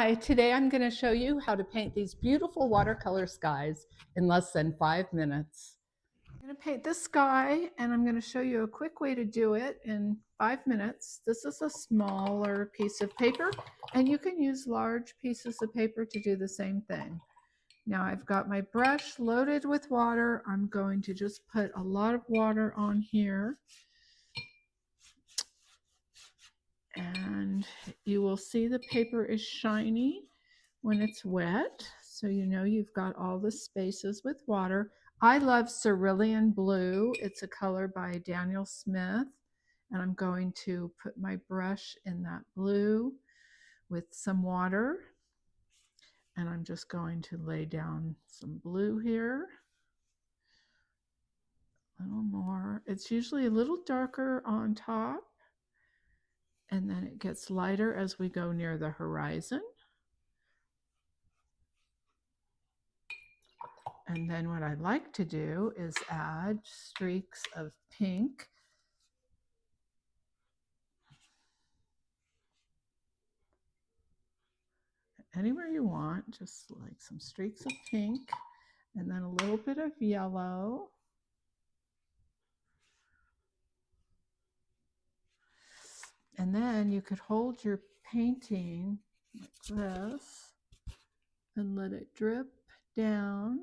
Hi, today I'm going to show you how to paint these beautiful watercolor skies in less than 5 minutes. I'm going to paint this sky and I'm going to show you a quick way to do it in 5 minutes. This is a smaller piece of paper and you can use large pieces of paper to do the same thing. Now I've got my brush loaded with water. I'm going to just put a lot of water on here. And you will see the paper is shiny when it's wet, so you know you've got all the spaces with water. I love cerulean blue. It's a color by Daniel Smith, and I'm going to put my brush in that blue with some water, and I'm just going to lay down some blue here. A little more. It's usually a little darker on top, and then it gets lighter as we go near the horizon. And then what I like to do is add streaks of pink. Anywhere you want, just like some streaks of pink, and then a little bit of yellow. And then you could hold your painting like this and let it drip down,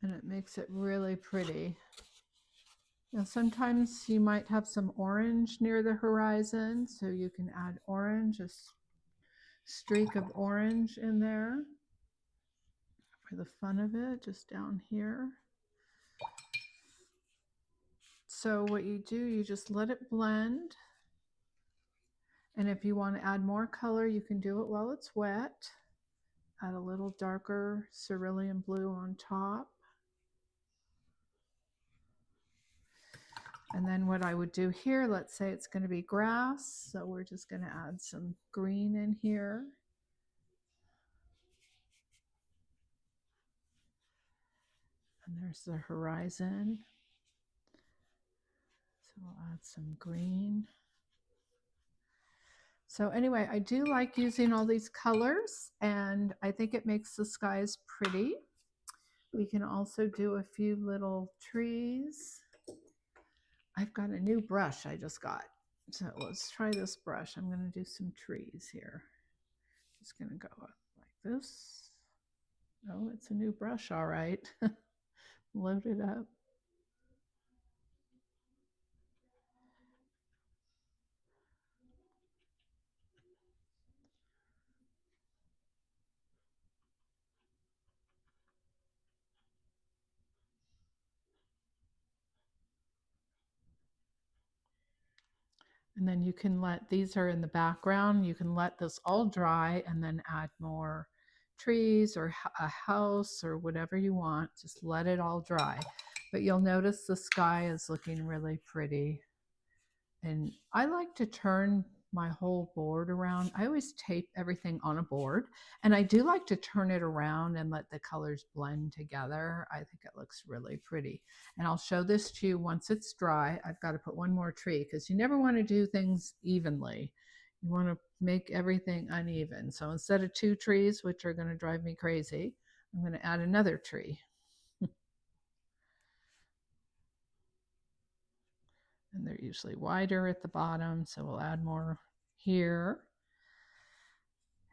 and it makes it really pretty. Now sometimes you might have some orange near the horizon, so you can add orange, a streak of orange in there for the fun of it, just down here. So what you do, you just let it blend. And if you want to add more color, you can do it while it's wet. Add a little darker cerulean blue on top. And then what I would do here, let's say it's going to be grass, so we're just going to add some green in here. And there's the horizon. So we'll add some green. So anyway, I do like using all these colors, and I think it makes the skies pretty. We can also do a few little trees. I've got a new brush I just got. So let's try this brush. I'm going to do some trees here. Just going to go up like this. Oh, it's a new brush, all right. Load it up. And then you can let, these are in the background, you can let this all dry and then add more trees or a house or whatever you want. Just let it all dry. But you'll notice the sky is looking really pretty. And I like to turn my whole board around. I always tape everything on a board, and I do like to turn it around and let the colors blend together. I think it looks really pretty. And I'll show this to you once it's dry. I've got to put one more tree because you never want to do things evenly. You want to make everything uneven. So instead of 2 trees, which are going to drive me crazy, I'm going to add another tree. And they're usually wider at the bottom, so we'll add more here.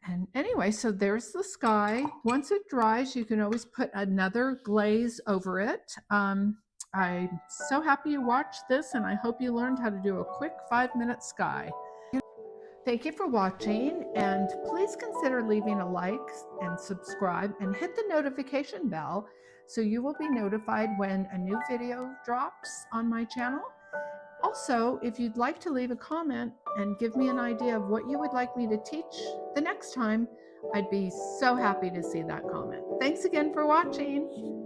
And anyway, so there's the sky. Once it dries, you can always put another glaze over it. I'm so happy you watched this, and I hope you learned how to do a quick 5-minute sky. Thank you for watching, and please consider leaving a like and subscribe and hit the notification bell so you will be notified when a new video drops on my channel. Also, if you'd like to leave a comment and give me an idea of what you would like me to teach the next time, I'd be so happy to see that comment. Thanks again for watching.